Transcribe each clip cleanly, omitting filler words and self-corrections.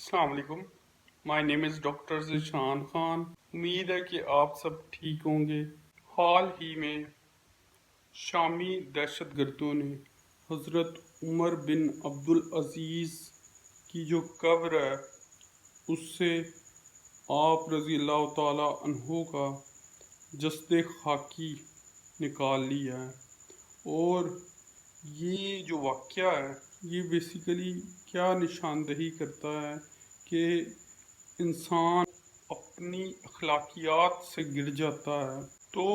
السلام علیکم. مائی نیم is doctor Zeeshan Khan. امید ہے کہ آپ سب ٹھیک ہوں گے. حال ہی میں شامی دہشت گردوں نے حضرت عمر بن عبدالعزیز کی جو قبر ہے اس سے آپ رضی اللہ تعالی عنہ کا جسد خاکی نکال لیا ہے. اور یہ جو واقعہ ہے یہ بیسیکلی کیا نشاندہی کرتا ہے کہ انسان اپنی اخلاقیات سے گر جاتا ہے تو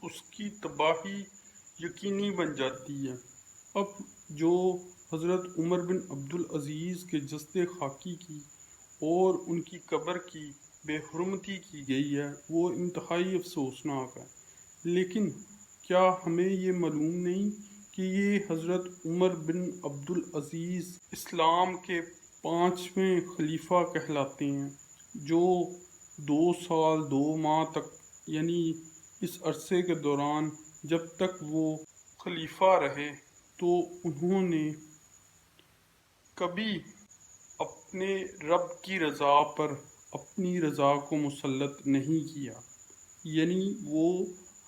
اس کی تباہی یقینی بن جاتی ہے. اب جو حضرت عمر بن عبدالعزیز کے جسد خاکی کی اور ان کی قبر کی بے حرمتی کی گئی ہے وہ انتہائی افسوسناک ہے. لیکن کیا ہمیں یہ معلوم نہیں کہ یہ حضرت عمر بن عبدالعزیز اسلام کے 5ویں خلیفہ کہلاتے ہیں جو 2 سال 2 ماہ تک یعنی اس عرصے کے دوران جب تک وہ خلیفہ رہے تو انہوں نے کبھی اپنے رب کی رضا پر اپنی رضا کو مسلط نہیں کیا. یعنی وہ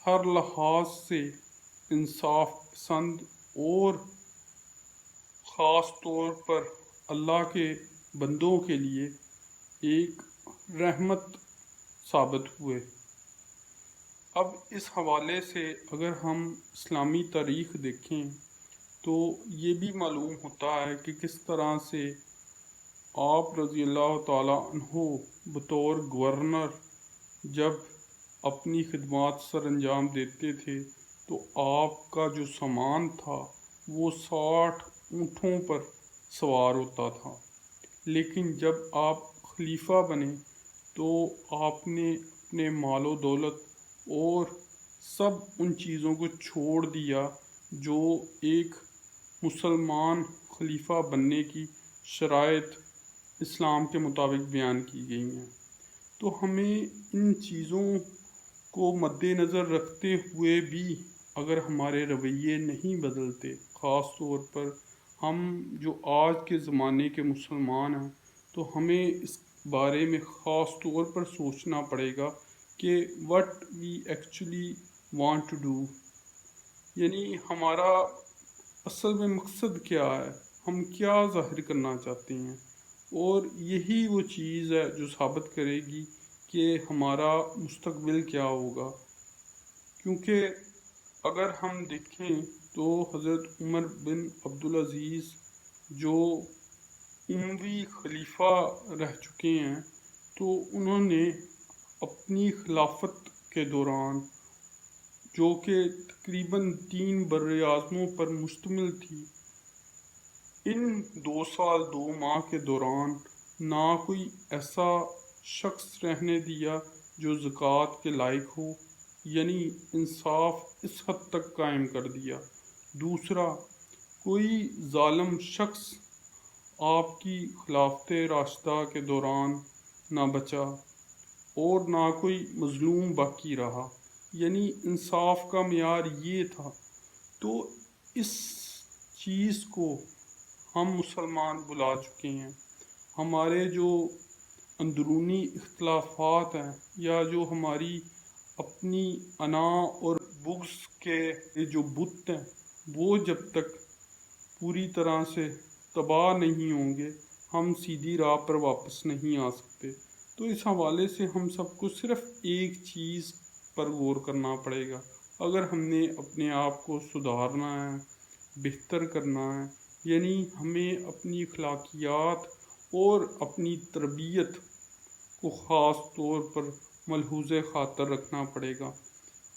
ہر لحاظ سے انصاف پسند اور خاص طور پر اللہ کے بندوں کے لیے ایک رحمت ثابت ہوئے. اب اس حوالے سے اگر ہم اسلامی تاریخ دیکھیں تو یہ بھی معلوم ہوتا ہے کہ کس طرح سے آپ رضی اللہ تعالی عنہ بطور گورنر جب اپنی خدمات سر انجام دیتے تھے تو آپ کا جو سامان تھا وہ 60 اونٹوں پر سوار ہوتا تھا. لیکن جب آپ خلیفہ بنے تو آپ نے اپنے مال و دولت اور سب ان چیزوں کو چھوڑ دیا جو ایک مسلمان خلیفہ بننے کی شرائط اسلام کے مطابق بیان کی گئی ہیں. تو ہمیں ان چیزوں کو مد نظر رکھتے ہوئے بھی اگر ہمارے رویے نہیں بدلتے، خاص طور پر ہم جو آج کے زمانے کے مسلمان ہیں، تو ہمیں اس بارے میں خاص طور پر سوچنا پڑے گا کہ what we actually want to do، یعنی ہمارا اصل میں مقصد کیا ہے، ہم کیا ظاہر کرنا چاہتے ہیں. اور یہی وہ چیز ہے جو ثابت کرے گی کہ ہمارا مستقبل کیا ہوگا. کیونکہ اگر ہم دیکھیں تو حضرت عمر بن عبدالعزیز جو اموی خلیفہ رہ چکے ہیں تو انہوں نے اپنی خلافت کے دوران جو کہ تقریباً 3 براعظموں پر مشتمل تھی، ان 2 سال 2 ماہ کے دوران نہ کوئی ایسا شخص رہنے دیا جو زکوٰۃ کے لائق ہو، یعنی انصاف اس حد تک قائم کر دیا. دوسرا، کوئی ظالم شخص آپ کی خلافت راشدہ کے دوران نہ بچا اور نہ کوئی مظلوم باقی رہا، یعنی انصاف کا معیار یہ تھا. تو اس چیز کو ہم مسلمان بلا چکے ہیں. ہمارے جو اندرونی اختلافات ہیں یا جو ہماری اپنی انا اور بغض کے جو بت ہیں وہ جب تک پوری طرح سے تباہ نہیں ہوں گے ہم سیدھی راہ پر واپس نہیں آ سکتے. تو اس حوالے سے ہم سب کو صرف ایک چیز پر غور کرنا پڑے گا. اگر ہم نے اپنے آپ کو سدھارنا ہے، بہتر کرنا ہے، یعنی ہمیں اپنی اخلاقیات اور اپنی تربیت کو خاص طور پر ملحوظ خاطر رکھنا پڑے گا،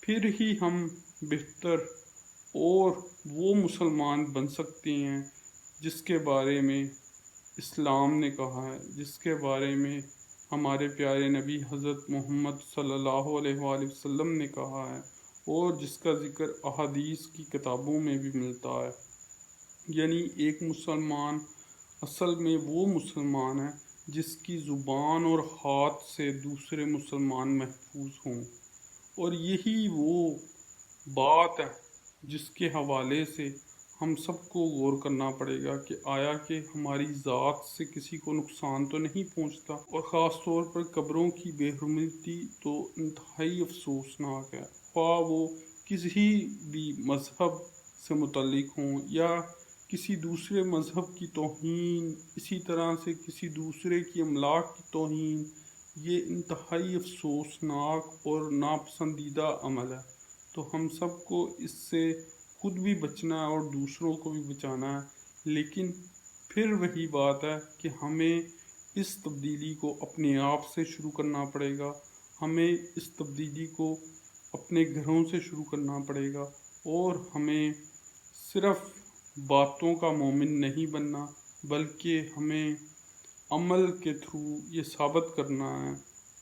پھر ہی ہم بہتر اور وہ مسلمان بن سکتے ہیں جس کے بارے میں اسلام نے کہا ہے، جس کے بارے میں ہمارے پیارے نبی حضرت محمد صلی اللہ علیہ وآلہ وسلم نے کہا ہے اور جس کا ذکر احادیث کی کتابوں میں بھی ملتا ہے. یعنی ایک مسلمان اصل میں وہ مسلمان ہے جس کی زبان اور ہاتھ سے دوسرے مسلمان محفوظ ہوں. اور یہی وہ بات ہے جس کے حوالے سے ہم سب کو غور کرنا پڑے گا کہ آیا کہ ہماری ذات سے کسی کو نقصان تو نہیں پہنچتا، اور خاص طور پر قبروں کی بے حرمتی تو انتہائی افسوسناک ہے، خواہ وہ کسی بھی مذہب سے متعلق ہوں یا کسی دوسرے مذہب کی توہین، اسی طرح سے کسی دوسرے کی املاک کی توہین۔ یہ انتہائی افسوسناک اور ناپسندیدہ عمل ہے، تو ہم سب کو اس سے خود بھی بچنا ہے اور دوسروں کو بھی بچانا ہے۔ لیکن پھر وہی بات ہے کہ ہمیں اس تبدیلی کو اپنے آپ سے شروع کرنا پڑے گا، ہمیں اس تبدیلی کو اپنے گھروں سے شروع کرنا پڑے گا، اور ہمیں صرف باتوں کا مومن نہیں بننا، بلکہ ہمیں عمل کے تھرو یہ ثابت کرنا ہے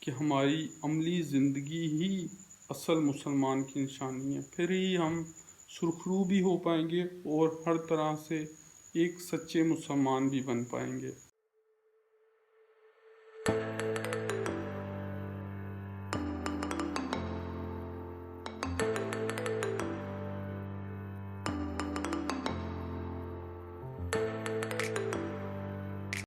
کہ ہماری عملی زندگی ہی اصل مسلمان کی نشانی ہے۔ پھر ہی ہم سرخرو بھی ہو پائیں گے اور ہر طرح سے ایک سچے مسلمان بھی بن پائیں گے۔